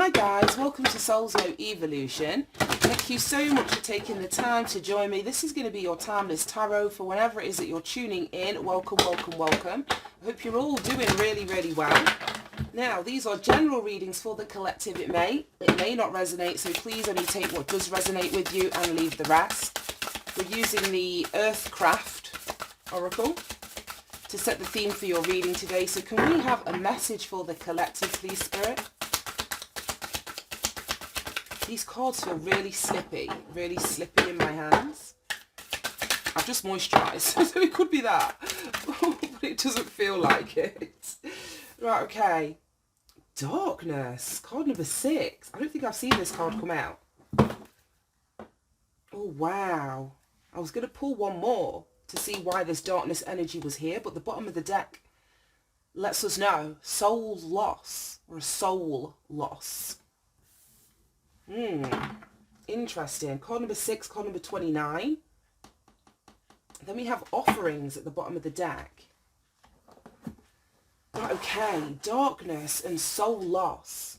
Hi guys, welcome to Soul's No Evolution. Thank you so much for taking the time to join me. This is going to be your timeless tarot for whenever it is that you're tuning in. Welcome, welcome, welcome. I hope you're all doing really well. Now, these are general readings for the collective. It may not resonate, so please only take what does resonate with you and leave the rest. We're using the Earthcraft Oracle to set the theme for your reading today. So can we have a message for the collective, please, Spirit? These cards feel really slippy in my hands. I've just moisturised, so it could be that, but it doesn't feel like it. Right, okay. Darkness, card number 6. I don't think I've seen this card come out. Oh, wow. I was going to pull one more to see why this darkness energy was here, but the bottom of the deck lets us know soul loss, or a soul loss. Interesting. Card number 6, card number 29. Then we have offerings at the bottom of the deck. Right, okay, darkness and soul loss.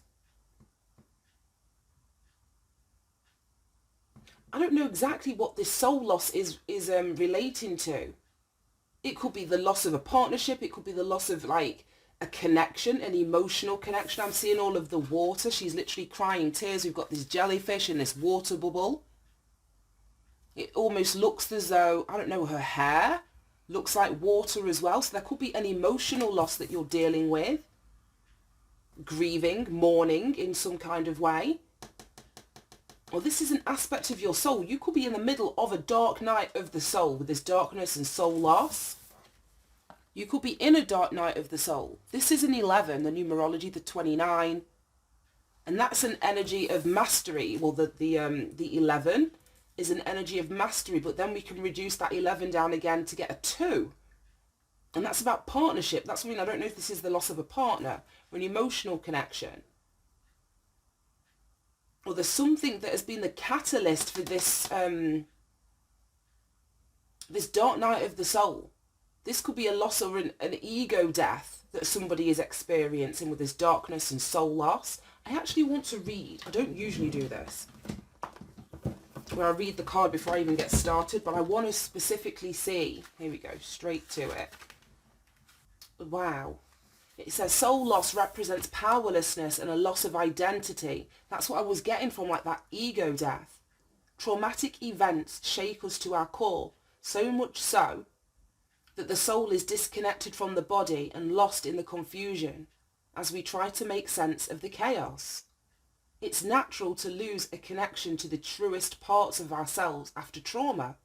I don't know exactly what this soul loss is relating to. It could be the loss of a partnership. It could be the loss of like a connection, an emotional connection. I'm seeing all of the water. She's literally crying tears. We've got this jellyfish and this water bubble. It almost looks as though, I don't know, her hair looks like water as well. So there could be an emotional loss that you're dealing with. Grieving, mourning in some kind of way. Or this is an aspect of your soul. You could be in the middle of a dark night of the soul with this darkness and soul loss. You could be in a dark night of the soul. This is an 11, the numerology, the 29. And that's an energy of mastery. Well, the 11 is an energy of mastery, but then we can reduce that 11 down again to get a 2. And that's about partnership. That's what I mean. I don't know if this is the loss of a partner or an emotional connection. Or there's something that has been the catalyst for this, this dark night of the soul. This could be a loss or an ego death that somebody is experiencing with this darkness and soul loss. I actually want to read. I don't usually do this, where I read the card before I even get started, but I want to specifically see. Here we go, straight to it. Wow. It says soul loss represents powerlessness and a loss of identity. That's what I was getting from like that ego death. Traumatic events shake us to our core, so much so that the soul is disconnected from the body and lost in the confusion as we try to make sense of the chaos. It's natural to lose a connection to the truest parts of ourselves after trauma.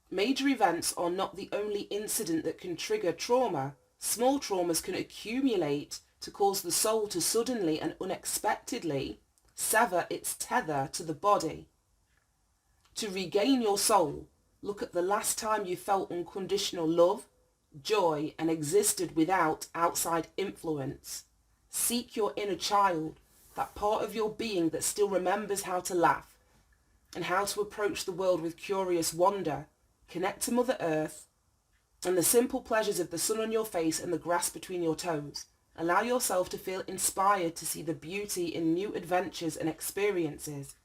Major events are not the only incident that can trigger trauma. Small traumas can accumulate to cause the soul to suddenly and unexpectedly sever its tether to the body. To regain your soul, look at the last time you felt unconditional love, joy, and existed without outside influence. Seek your inner child, that part of your being that still remembers how to laugh and how to approach the world with curious wonder. Connect to Mother Earth and the simple pleasures of the sun on your face and the grass between your toes. Allow yourself to feel inspired to see the beauty in new adventures and experiences.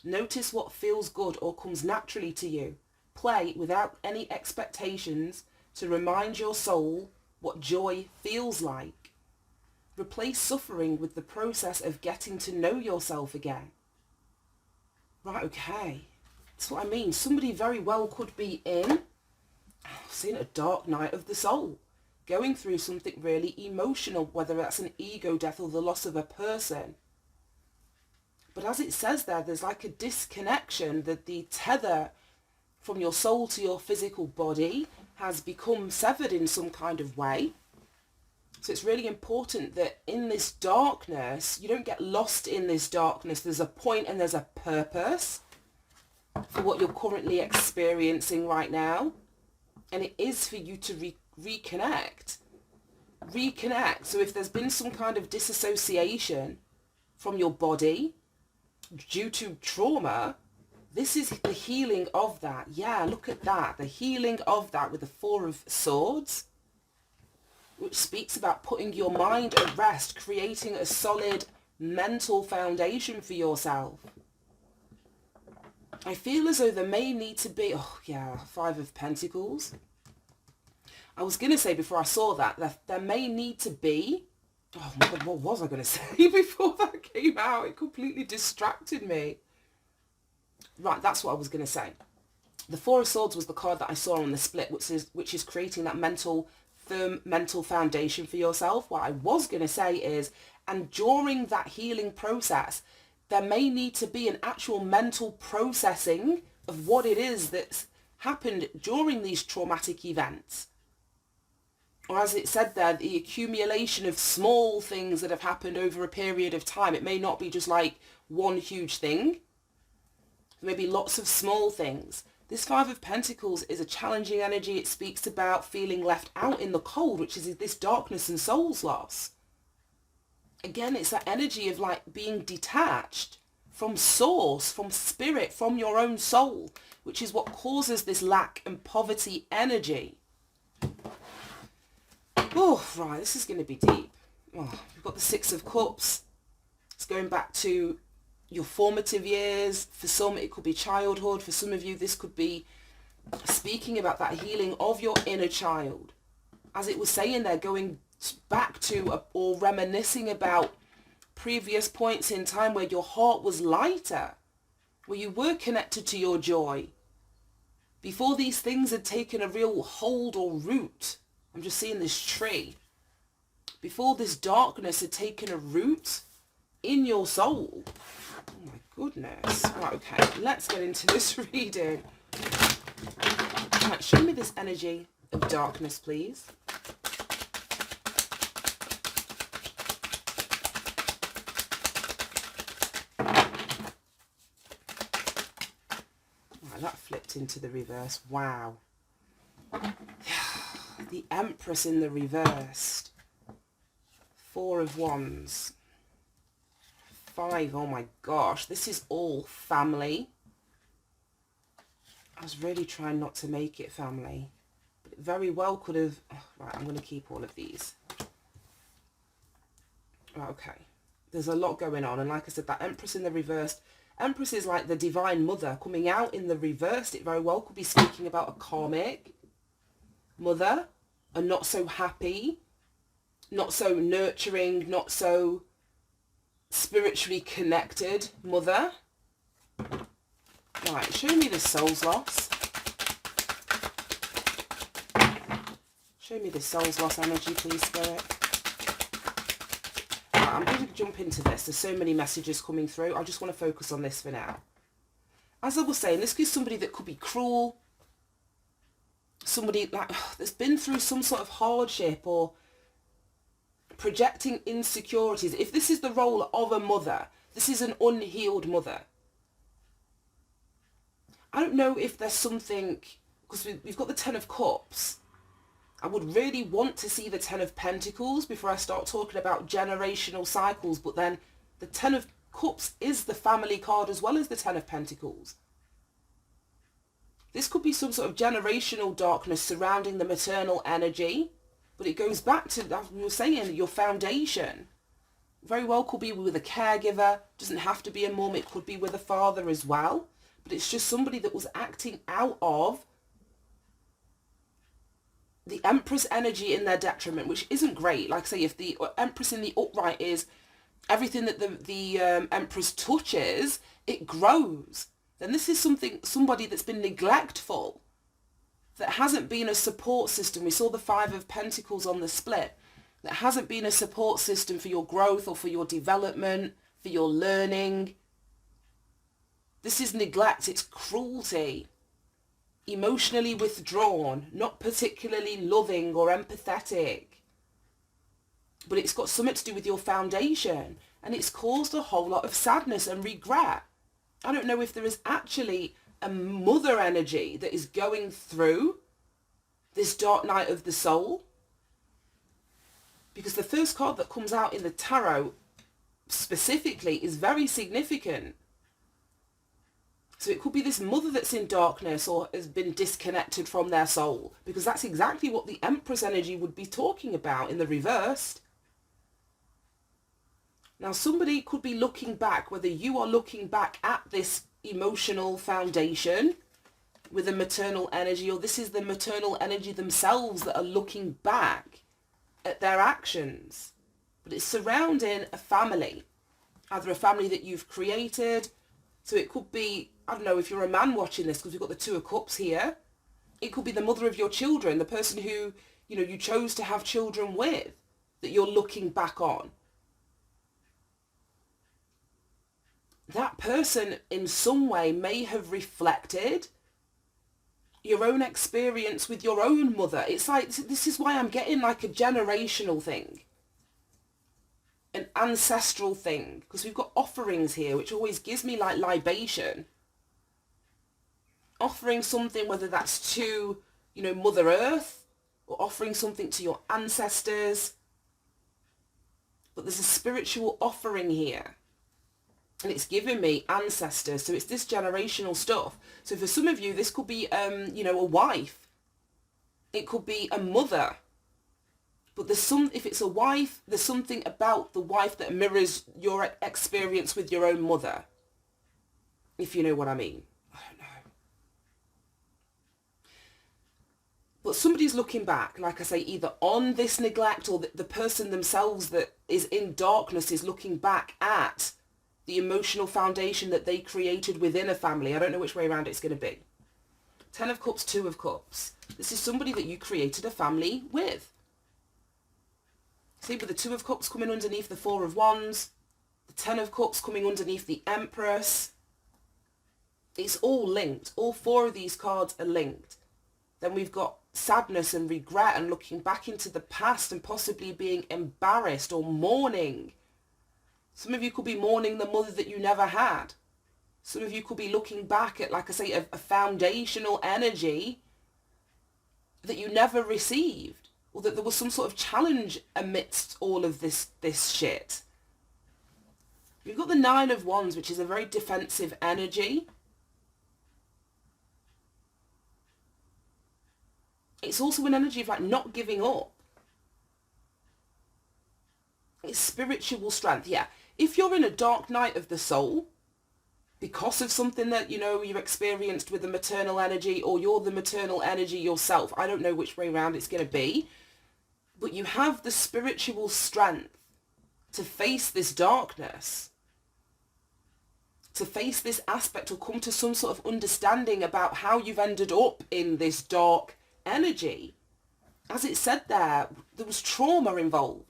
Notice what feels good or comes naturally to you. Play without any expectations to remind your soul what joy feels like. Replace suffering with the process of getting to know yourself again. Right, okay. That's what I mean. Somebody very well could be in a dark night of the soul, going through something really emotional, whether that's an ego death or the loss of a person. But as it says there, there's like a disconnection, that the tether from your soul to your physical body has become severed in some kind of way. So it's really important that in this darkness, you don't get lost in this darkness. There's a point and there's a purpose for what you're currently experiencing right now. And it is for you to reconnect. So if there's been some kind of disassociation from your body due to trauma, this is the healing of that. Yeah, look at that. The healing of that with the 4 of Swords. which speaks about putting your mind at rest, creating a solid mental foundation for yourself. I feel as though there may need to be, oh yeah, Five of Pentacles. I was going to say before I saw that there may need to be, oh my God, what was I going to say before that came out? It completely distracted me. Right, that's what I was going to say. The Four of Swords was the card that I saw on the split, which is creating that firm mental foundation for yourself. What I was going to say is, and during that healing process, there may need to be an actual mental processing of what it is that's happened during these traumatic events. Or as it said there, the accumulation of small things that have happened over a period of time. It may not be just like one huge thing. There may be lots of small things. This Five of Pentacles is a challenging energy. It speaks about feeling left out in the cold, which is this darkness and soul's loss. Again, it's that energy of like being detached from source, from spirit, from your own soul, which is what causes this lack and poverty energy. Oh, right, this is going to be deep. Oh, we've got the Six of Cups. It's going back to your formative years. For some, it could be childhood. For some of you, this could be speaking about that healing of your inner child. As it was saying there, going back to or reminiscing about previous points in time where your heart was lighter, where you were connected to your joy, before these things had taken a real hold or root. I'm just seeing this tree. Before this darkness had taken a root in your soul. Oh my goodness. Right, okay, let's get into this reading. Right, show me this energy of darkness, please. Right, that flipped into the reverse. Wow. The Empress in the reversed. Four of Wands. Five, oh my gosh. This is all family. I was really trying not to make it family. But it very well could have... Oh, right, I'm going to keep all of these. Right, okay. There's a lot going on. And like I said, that Empress in the reversed. Empress is like the Divine Mother coming out in the reversed. It very well could be speaking about a karmic mother. A not so happy, not so nurturing, not so spiritually connected mother. Right, show me the soul's loss. Show me the soul's loss energy, please, Spirit. Right, I'm going to jump into this. There's so many messages coming through. I just want to focus on this for now. As I was saying, this is somebody that could be cruel. Somebody like that's been through some sort of hardship or projecting insecurities. If this is the role of a mother, this is an unhealed mother. I don't know if there's something, because we've got the Ten of Cups. I would really want to see the Ten of Pentacles before I start talking about generational cycles, but then the Ten of Cups is the family card as well as the Ten of Pentacles. This could be some sort of generational darkness surrounding the maternal energy, but it goes back to, as we were saying, your foundation. Very well could be with a caregiver, doesn't have to be a mum, it could be with a father as well, but it's just somebody that was acting out of the Empress energy in their detriment, which isn't great. Like I say, if the Empress in the upright is everything that the Empress touches, it grows. Then this is somebody that's been neglectful, that hasn't been a support system. We saw the Five of Pentacles on the split. That hasn't been a support system for your growth or for your development, for your learning. This is neglect, it's cruelty. Emotionally withdrawn, not particularly loving or empathetic. But it's got something to do with your foundation, and it's caused a whole lot of sadness and regret. I don't know if there is actually a mother energy that is going through this dark night of the soul. Because the first card that comes out in the tarot specifically is very significant. So it could be this mother that's in darkness or has been disconnected from their soul, because that's exactly what the Empress energy would be talking about in the reversed. Now somebody could be looking back, whether you are looking back at this emotional foundation with a maternal energy, or this is the maternal energy themselves that are looking back at their actions. But it's surrounding a family, either a family that you've created. So it could be, I don't know, if you're a man watching this, because we've got the Two of Cups here, it could be the mother of your children, the person who, you know, you chose to have children with, that you're looking back on. That person in some way may have reflected your own experience with your own mother. It's like, this is why I'm getting like a generational thing, an ancestral thing, because we've got offerings here, which always gives me like libation. Offering something, whether that's to, you know, Mother Earth, or offering something to your ancestors. But there's a spiritual offering here. And it's giving me ancestors. So it's this generational stuff. So for some of you, this could be, you know, a wife. It could be a mother. But there's if it's a wife, there's something about the wife that mirrors your experience with your own mother. If you know what I mean. I don't know. But somebody's looking back, like I say, either on this neglect, or the person themselves that is in darkness is looking back at the emotional foundation that they created within a family. I don't know which way around it's going to be. 10 of Cups, 2 of Cups. This is somebody that you created a family with. See, with the 2 of Cups coming underneath the 4 of Wands, the 10 of Cups coming underneath the Empress. It's all linked. All 4 of these cards are linked. Then we've got sadness and regret and looking back into the past and possibly being embarrassed or mourning. Some of you could be mourning the mother that you never had. Some of you could be looking back at, like I say, a foundational energy that you never received, or that there was some sort of challenge amidst all of this shit. You've got the 9 of Wands, which is a very defensive energy. It's also an energy of like not giving up. It's spiritual strength, yeah. If you're in a dark night of the soul, because of something that, you know, you experienced with the maternal energy, or you're the maternal energy yourself, I don't know which way around it's going to be, but you have the spiritual strength to face this darkness, to face this aspect, or come to some sort of understanding about how you've ended up in this dark energy. As it said there was trauma involved.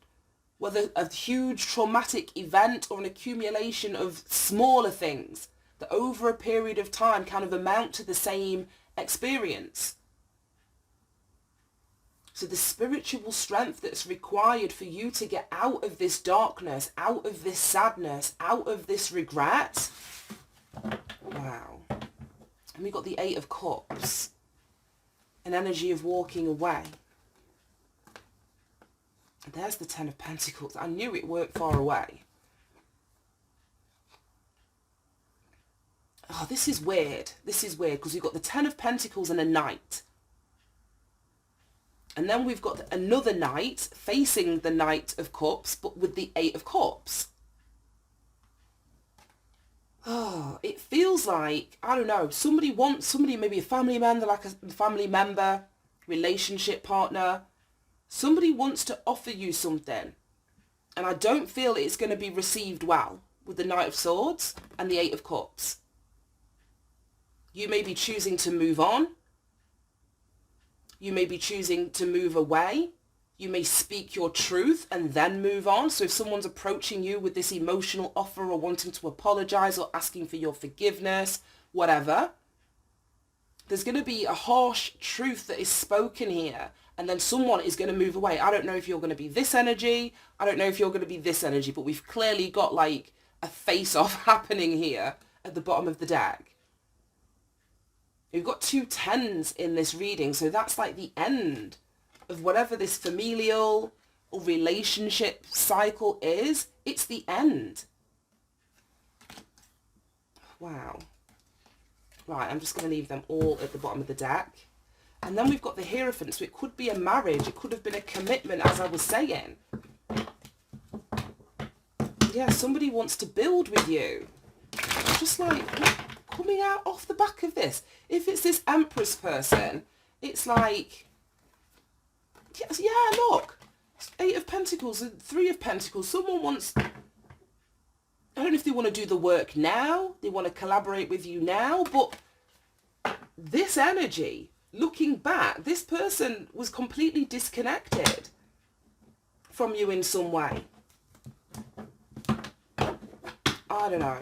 Whether a huge traumatic event or an accumulation of smaller things that over a period of time kind of amount to the same experience. So the spiritual strength that's required for you to get out of this darkness, out of this sadness, out of this regret. Wow. And we got the 8 of Cups, an energy of walking away. There's the 10 of Pentacles. I knew it weren't far away. Oh, this is weird. This is weird because we've got the 10 of Pentacles and a Knight. And then we've got another Knight facing the Knight of Cups, but with the 8 of Cups. Oh, it feels like, I don't know, somebody, maybe a family member, like a family member, relationship partner. Somebody wants to offer you something, and I don't feel it's going to be received well with the Knight of Swords and the 8 of Cups. You may be choosing to move on. You may be choosing to move away. You may speak your truth and then move on. So if someone's approaching you with this emotional offer, or wanting to apologize, or asking for your forgiveness, whatever, there's going to be a harsh truth that is spoken here. And then someone is going to move away. I don't know if you're going to be this energy. I don't know if you're going to be this energy. But we've clearly got like a face-off happening here at the bottom of the deck. We've got 2 10s in this reading. So that's like the end of whatever this familial or relationship cycle is. It's the end. Wow. Right, I'm just going to leave them all at the bottom of the deck. And then we've got the Hierophant, so it could be a marriage, it could have been a commitment, as I was saying. Yeah, somebody wants to build with you. Just like, coming out off the back of this. If it's this Empress person, it's like, yes, yeah, look. 8 of Pentacles and 3 of Pentacles. Someone wants, I don't know if they want to do the work now, they want to collaborate with you now, but this energy, looking back, this person was completely disconnected from you in some way. I don't know.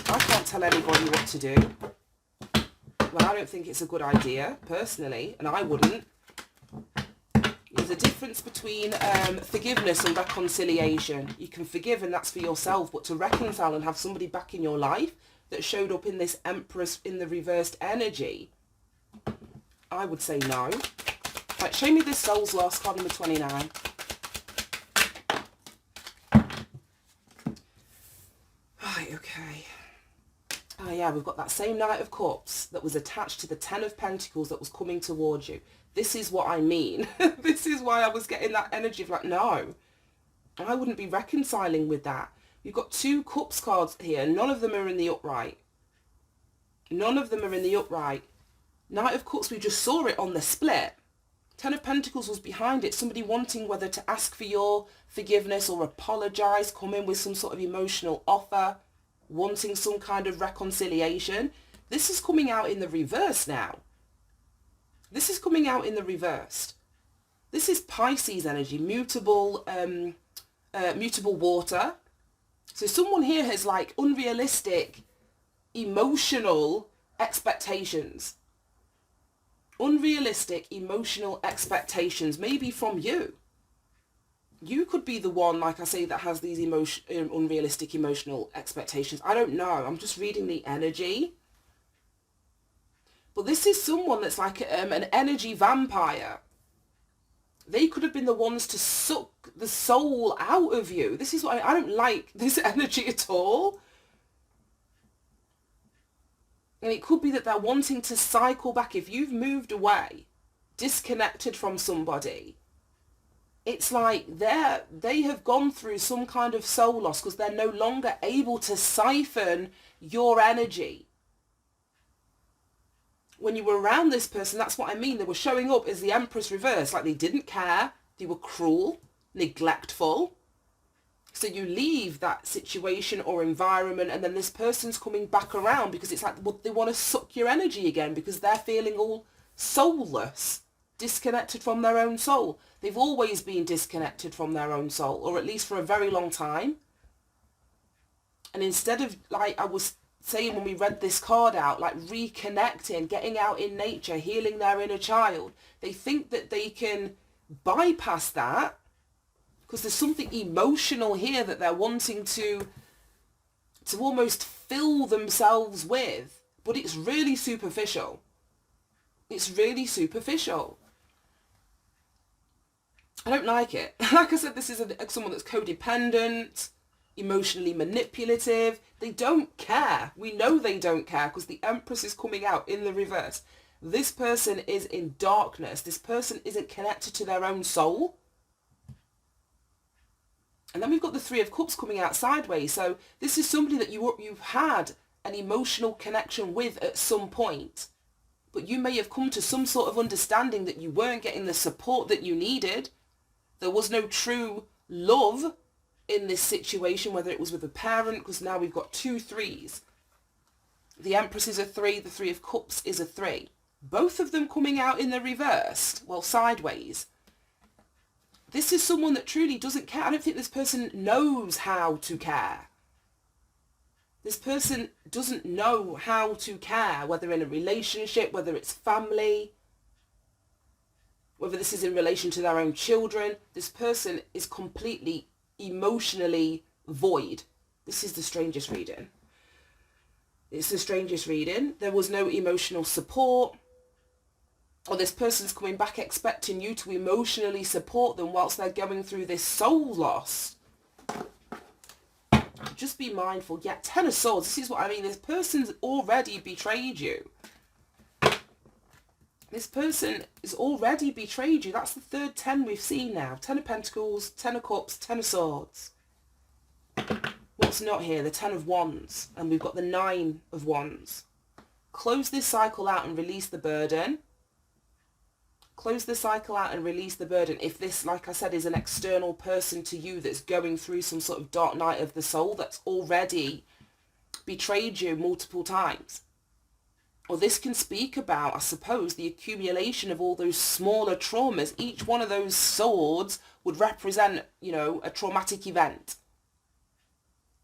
I can't tell anybody what to do. Well, I don't think it's a good idea, personally, and I wouldn't. There's a difference between forgiveness and reconciliation. You can forgive and that's for yourself, but to reconcile and have somebody back in your life that showed up in this Empress in the reversed energy, I would say no. Right, show me this Soul's Lost, card number 29. Right, okay. Oh yeah, we've got that same Knight of Cups that was attached to the 10 of Pentacles that was coming towards you. This is what I mean. This is why I was getting that energy of like, no, I wouldn't be reconciling with that. You've got 2 Cups cards here. None of them are in the upright. None of them are in the upright. Knight of Cups, we just saw it on the split. 10 of Pentacles was behind it. Somebody wanting whether to ask for your forgiveness or apologise, come in with some sort of emotional offer, wanting some kind of reconciliation. This is coming out in the reverse now. This is coming out in the reversed. This is Pisces energy, mutable water. So someone here has like unrealistic emotional expectations. Unrealistic emotional expectations, maybe from you. You could be the one, like I say, that has these unrealistic emotional expectations. I don't know. I'm just reading the energy. But this is someone that's like an energy vampire. They could have been the ones to suck the soul out of you. This is why I don't like this energy at all. And it could be that they're wanting to cycle back. If you've moved away, disconnected from somebody, it's like they have gone through some kind of soul loss because they're no longer able to siphon your energy. When you were around this person, that's what I mean. They were showing up as the Empress reverse, like they didn't care, they were cruel, neglectful. So you leave that situation or environment and then this person's coming back around because it's like they want to suck your energy again because they're feeling all soulless, disconnected from their own soul. They've always been disconnected from their own soul, or at least for a very long time. And instead of, like I was saying when we read this card out, like reconnecting, getting out in nature, healing their inner child, they think that they can bypass that because there's something emotional here that they're wanting to almost fill themselves with, but it's really superficial. It's really superficial. I don't like it. Like I said, this is someone that's codependent, emotionally manipulative. They don't care. We know they don't care because the Empress is coming out in the reverse. This person is in darkness. This person isn't connected to their own soul. And then we've got the 3 of Cups coming out sideways. So this is somebody that you've had an emotional connection with at some point. But you may have come to some sort of understanding that you weren't getting the support that you needed. There was no true love in this situation, whether it was with a parent, because now we've got 2 3s. The Empress is a 3, the 3 of Cups is a 3. Both of them coming out in the reverse, well, sideways. This is someone that truly doesn't care. I don't think this person knows how to care. This person doesn't know how to care, whether in a relationship, whether it's family, whether this is in relation to their own children. This person is completely emotionally void. This is the strangest reading. It's the strangest reading. There was no emotional support. Or this person's coming back expecting you to emotionally support them whilst they're going through this soul loss. Just be mindful. Yeah, Ten of Swords, this is what I mean. This person's already betrayed you. This person has already betrayed you. That's the third 10 we've seen now. 10 of Pentacles, 10 of Cups, 10 of Swords. What's not here? The 10 of Wands. And we've got the 9 of Wands. Close this cycle out and release the burden. Close the cycle out and release the burden. If this, like I said, is an external person to you that's going through some sort of dark night of the soul that's already betrayed you multiple times. Or this can speak about, I suppose, the accumulation of all those smaller traumas. Each one of those swords would represent, you know, a traumatic event.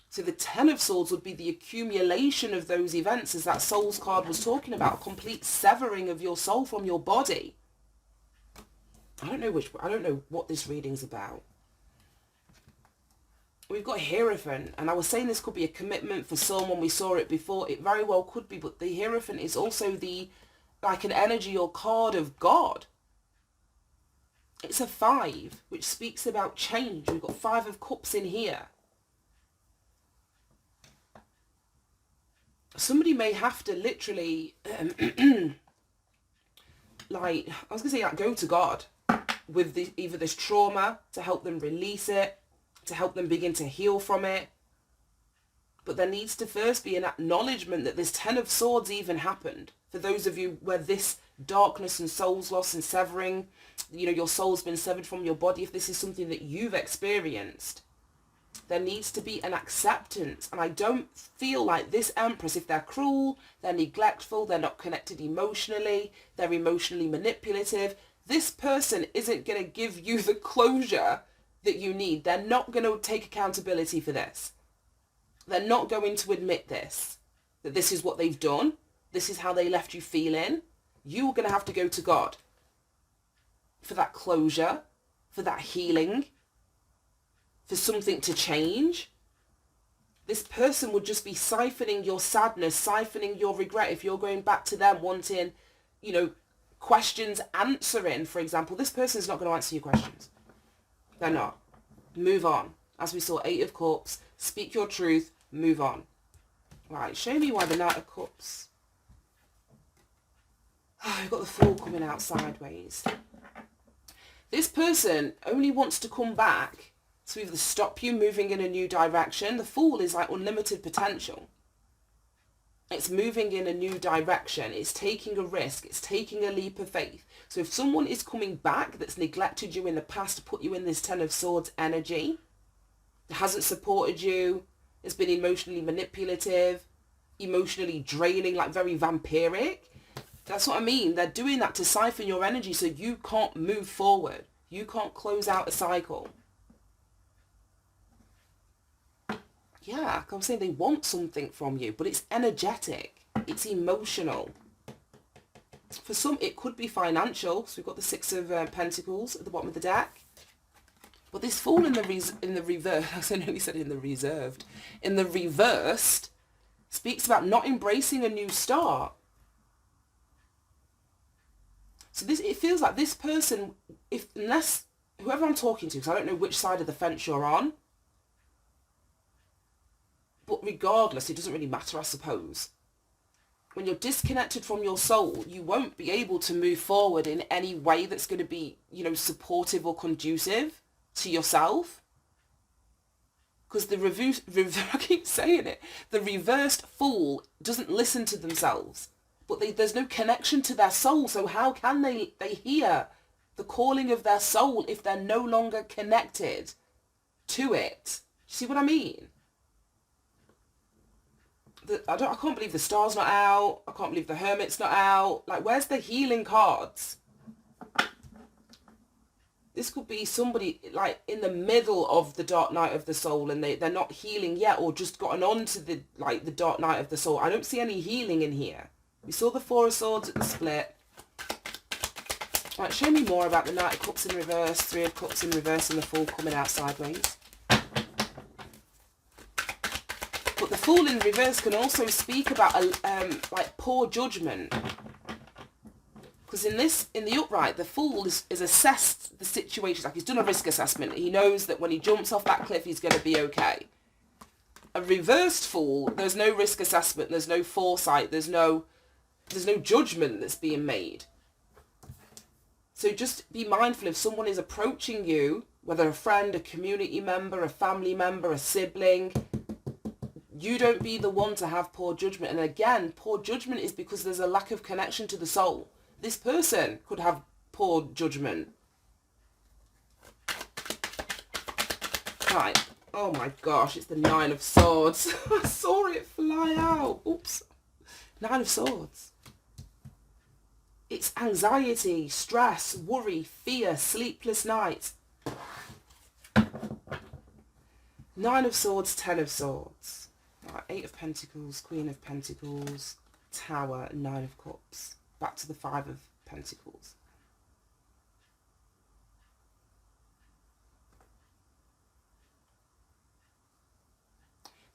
So the 10 of Swords would be the accumulation of those events, as that Souls card was talking about, a complete severing of your soul from your body. I don't know what this reading's about. We've got Hierophant, and I was saying this could be a commitment for someone. We saw it before. It very well could be, but the Hierophant is also like an energy or card of God. It's a 5, which speaks about change. We've got 5 of Cups in here. Somebody may have to literally, like, I was going to say, like, go to God with either this trauma to help them release it, to help them begin to heal from it. But there needs to first be an acknowledgement that this 10 of Swords even happened. For those of you where this darkness and soul's loss and severing, you know, your soul's been severed from your body, if this is something that you've experienced, there needs to be an acceptance. And I don't feel like this Empress, if they're cruel, they're neglectful, they're not connected emotionally, they're emotionally manipulative, this person isn't going to give you the closure that you need. They're not going to take accountability for this. They're not going to admit this, that this is what they've done. This is how they left you feeling. You're going to have to go to God for that closure, for that healing, for something to change. This person would just be siphoning your sadness, siphoning your regret. If you're going back to them wanting, you know, questions answering, for example, this person's not going to answer your questions. They're not. Move on. As we saw, 8 of Cups, speak your truth, move on. Right, show me why the Knight of Cups. Oh, we've got the Fool coming out sideways. This person only wants to come back to either stop you moving in a new direction. The Fool is like unlimited potential. It's moving in a new direction. It's taking a risk. It's taking a leap of faith. So if someone is coming back that's neglected you in the past to put you in this 10 of Swords energy, hasn't supported you, has been emotionally manipulative, emotionally draining, like very vampiric, that's what I mean. They're doing that to siphon your energy so you can't move forward. You can't close out a cycle. Yeah, I'm saying they want something from you, but it's energetic. It's emotional. For some, it could be financial. So we've got the 6 of Pentacles at the bottom of the deck. But this Fool in the reverse, I nearly said in the reserved, in the reversed, speaks about not embracing a new start. So it feels like this person, unless whoever I'm talking to, because I don't know which side of the fence you're on, but regardless, it doesn't really matter, I suppose. When you're disconnected from your soul, you won't be able to move forward in any way that's going to be, you know, supportive or conducive to yourself. Because I keep saying it, the reversed Fool doesn't listen to themselves. But there's no connection to their soul, so how can they hear the calling of their soul if they're no longer connected to it? See what I mean? I can't believe the Star's not out. I can't believe the Hermit's not out. Like, where's the healing cards? This could be somebody, like, in the middle of the dark night of the soul and they're not healing yet, or just gotten on to the dark night of the soul. I don't see any healing in here. We saw the 4 of Swords at the split. Right, show me more about the Knight of Cups in reverse, 3 of Cups in reverse, and the Fool coming out sideways. But the Fool in reverse can also speak about like poor judgment. Because in the upright, the Fool is assessed the situation, like he's done a risk assessment. He knows that when he jumps off that cliff, he's going to be okay. a reversed Fool, there's no risk assessment, there's no foresight, there's no judgment that's being made. So just be mindful if someone is approaching you, whether a friend, a community member, a family member, a sibling, you don't be the one to have poor judgment. And again, poor judgment is because there's a lack of connection to the soul. This person could have poor judgment. Right. Oh my gosh, it's the Nine of Swords. I saw it fly out. Oops. Nine of Swords. It's anxiety, stress, worry, fear, sleepless nights. Nine of Swords, Ten of Swords. Right, Eight of Pentacles, Queen of Pentacles, Tower, Nine of Cups. Back to the Five of Pentacles.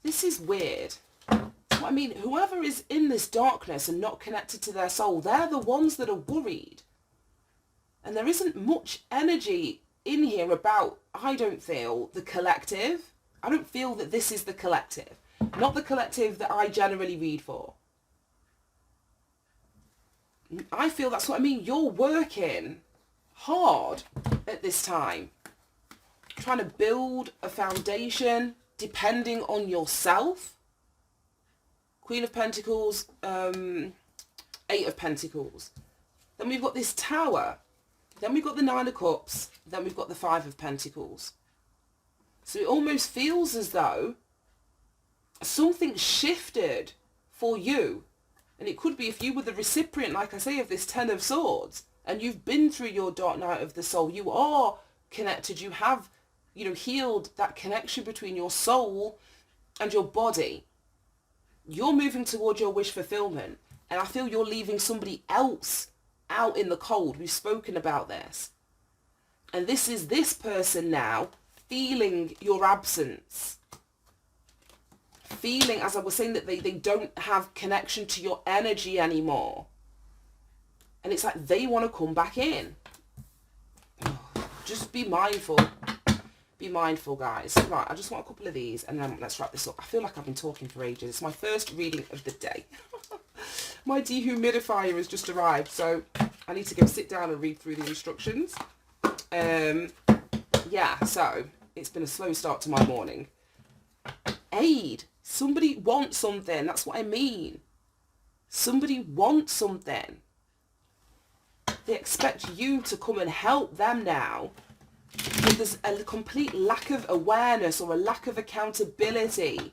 This is weird. I mean, whoever is in this darkness and not connected to their soul, they're the ones that are worried. And there isn't much energy in here about, I don't feel, the collective. I don't feel that this is the collective. Not the collective that I generally read for. I feel that's what I mean. You're working hard at this time. Trying to build a foundation depending on yourself. Queen of Pentacles, Eight of Pentacles. Then we've got this Tower. Then we've got the Nine of Cups. Then we've got the Five of Pentacles. So it almost feels as though something shifted for you. And it could be if you were the recipient, like I say, of this Ten of Swords, and you've been through your dark night of the soul. You are connected. You have, healed that connection between your soul and your body. You're moving towards your wish fulfillment, and I feel you're leaving somebody else out in the cold. We've spoken about this. And this is this person now feeling your absence. Feeling, as I was saying, that they don't have connection to your energy anymore. And it's like they want to come back in. Just be mindful. Be mindful, guys. Right, I just want a couple of these and then let's wrap this up. I feel like I've been talking for ages. It's my first reading of the day. My dehumidifier has just arrived, so I need to go sit down and read through the instructions. Yeah, so it's been a slow start to my morning. Aid. Somebody wants something. That's what I mean. Somebody wants something. They expect you to come and help them now. But there's a complete lack of awareness or a lack of accountability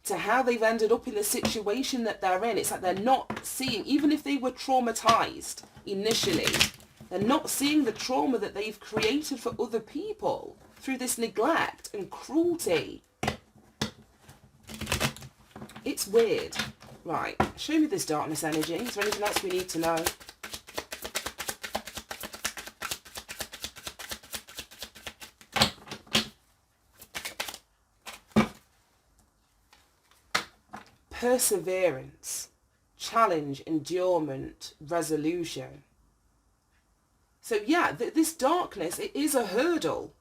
to how they've ended up in the situation that they're in. It's like they're not seeing, even if they were traumatized initially, they're not seeing the trauma that they've created for other people through this neglect and cruelty. It's weird. Right, show me this darkness energy. Is there anything else we need to know? Perseverance, challenge, endurement, resolution. So yeah, this darkness, it is a hurdle.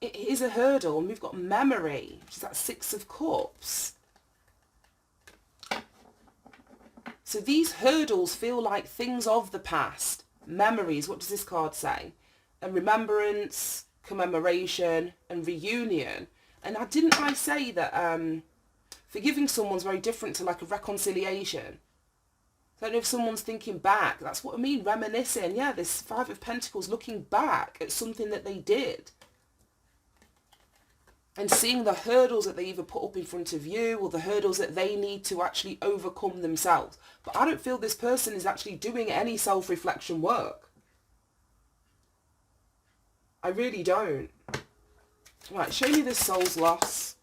It is a hurdle. And we've got memory, which is that Six of Cups. So these hurdles feel like things of the past. Memories, what does this card say? And remembrance, commemoration, and reunion. And didn't I say that forgiving someone's very different to like a reconciliation? I don't know if someone's thinking back. That's what I mean, reminiscing. Yeah, this Five of Pentacles, looking back at something that they did. And seeing the hurdles that they either put up in front of you or the hurdles that they need to actually overcome themselves. But I don't feel this person is actually doing any self-reflection work. I really don't. Right, show me this soul's loss.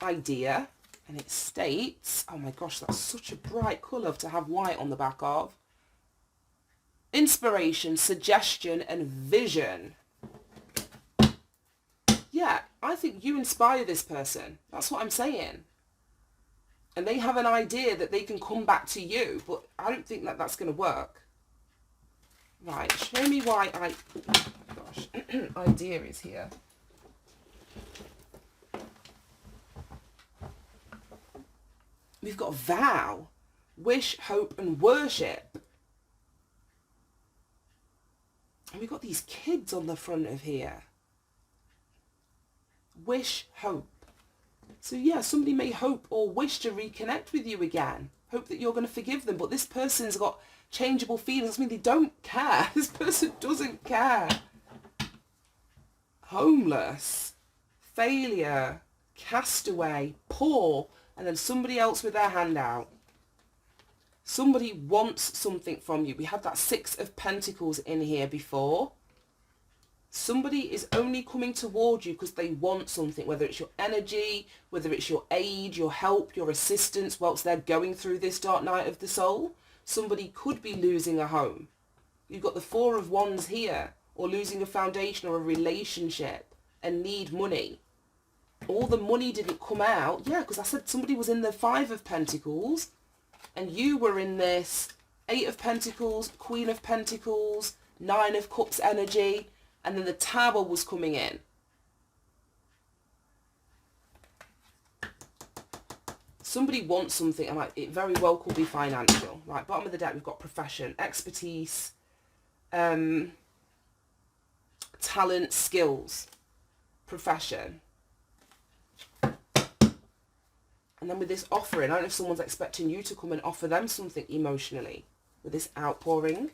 Idea. And it states, oh my gosh, that's such a bright colour to have white on the back of. Inspiration, suggestion, and vision. Yeah, I think you inspire this person. That's what I'm saying. And they have an idea that they can come back to you, but I don't think that that's going to work. Right, show me why idea is here. We've got vow, wish, hope and worship. And we've got these kids on the front of here. Wish, hope. So yeah, somebody may hope or wish to reconnect with you again. Hope that you're going to forgive them. But this person's got changeable feelings. I mean, they don't care. This person doesn't care. Homeless, failure, castaway, poor, and then somebody else with their hand out. Somebody wants something from you. We had that 6 of Pentacles in here before. Somebody is only coming toward you because they want something, whether it's your energy, whether it's your aid, your help, your assistance whilst they're going through this dark night of the soul. Somebody could be losing a home. You've got the 4 of Wands here, or losing a foundation or a relationship and need money. All the money didn't come out. Yeah, because I said somebody was in the 5 of Pentacles and you were in this 8 of Pentacles, Queen of Pentacles, 9 of Cups energy, and then the Tower was coming in. Somebody wants something, and it very well could be financial. Right, bottom of the deck, we've got profession, expertise, talent, skills, profession. And then with this offering, I don't know if someone's expecting you to come and offer them something emotionally with this outpouring.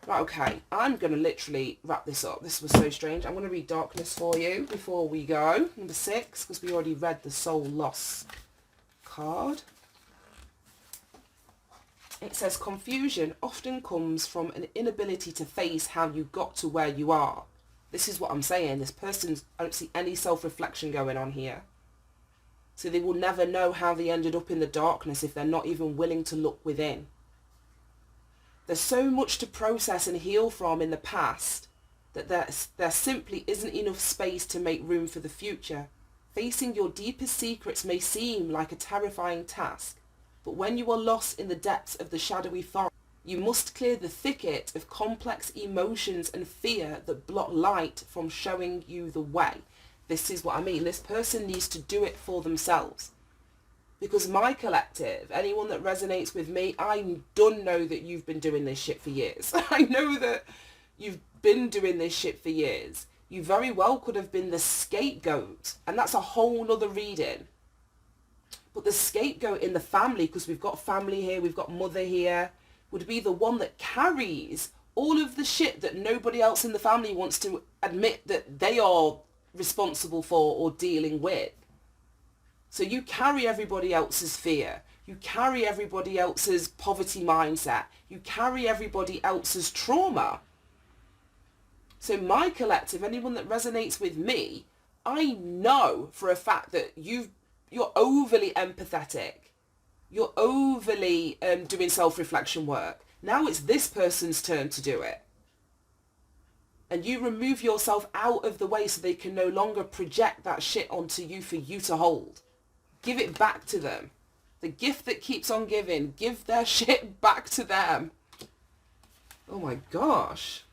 Right, okay, I'm going to literally wrap this up. This was so strange. I'm going to read Darkness for you before we go. Number 6, because we already read the Soul Loss card. It says, confusion often comes from an inability to face how you got to where you are. This is what I'm saying. This person's, I don't see any self-reflection going on here. So they will never know how they ended up in the darkness if they're not even willing to look within. There's so much to process and heal from in the past that there simply isn't enough space to make room for the future. Facing your deepest secrets may seem like a terrifying task, but when you are lost in the depths of the shadowy forest, you must clear the thicket of complex emotions and fear that block light from showing you the way. This is what I mean. This person needs to do it for themselves. Because my collective, anyone that resonates with me, I don't know that you've been doing this shit for years. I know that you've been doing this shit for years. You very well could have been the scapegoat. And that's a whole nother reading. But the scapegoat in the family, because we've got family here, we've got mother here, would be the one that carries all of the shit that nobody else in the family wants to admit that they are responsible for or dealing with. So you carry everybody else's fear. You carry everybody else's poverty mindset. You carry everybody else's trauma. So my collective, anyone that resonates with me, I know for a fact that you're overly empathetic. You're overly doing self-reflection work. Now it's this person's turn to do it. And you remove yourself out of the way so they can no longer project that shit onto you for you to hold. Give it back to them. The gift that keeps on giving. Give their shit back to them. Oh my gosh.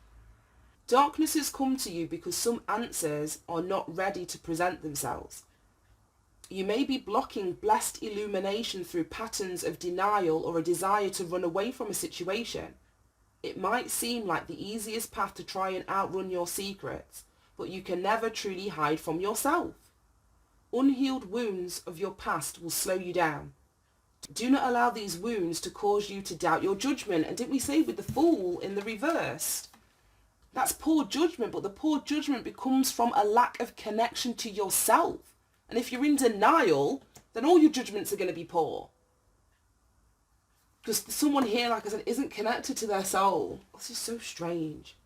Darkness has come to you because some answers are not ready to present themselves. You may be blocking blessed illumination through patterns of denial or a desire to run away from a situation. It might seem like the easiest path to try and outrun your secrets, but you can never truly hide from yourself. Unhealed wounds of your past will slow you down. Do not allow these wounds to cause you to doubt your judgment. And didn't we say with the Fool in the reverse? That's poor judgment, but the poor judgment becomes from a lack of connection to yourself. And if you're in denial, then all your judgments are going to be poor. Because someone here, like I said, isn't connected to their soul. This is so strange.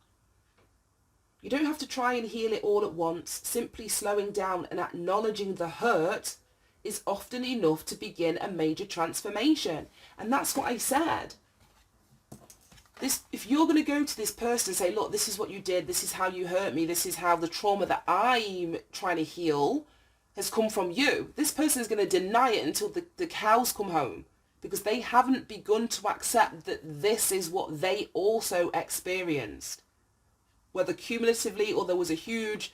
You don't have to try and heal it all at once. Simply slowing down and acknowledging the hurt is often enough to begin a major transformation. And that's what I said. If you're going to go to this person and say, look, this is what you did, this is how you hurt me, this is how the trauma that I'm trying to heal has come from you, this person is going to deny it until the cows come home, because they haven't begun to accept that this is what they also experienced. Whether cumulatively or there was a huge,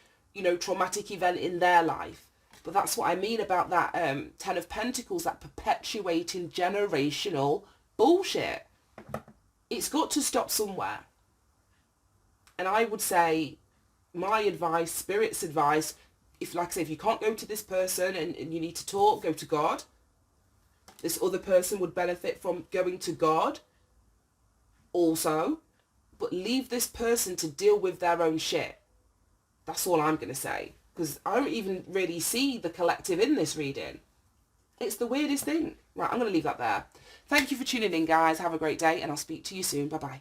traumatic event in their life. But that's what I mean about that Ten of Pentacles, that perpetuating generational bullshit. It's got to stop somewhere. And I would say, my advice, Spirit's advice, if, like I say, if you can't go to this person and you need to talk, go to God. This other person would benefit from going to God also. But leave this person to deal with their own shit. That's all I'm going to say. Because I don't even really see the collective in this reading. It's the weirdest thing. Right, I'm going to leave that there. Thank you for tuning in, guys. Have a great day, and I'll speak to you soon. Bye-bye.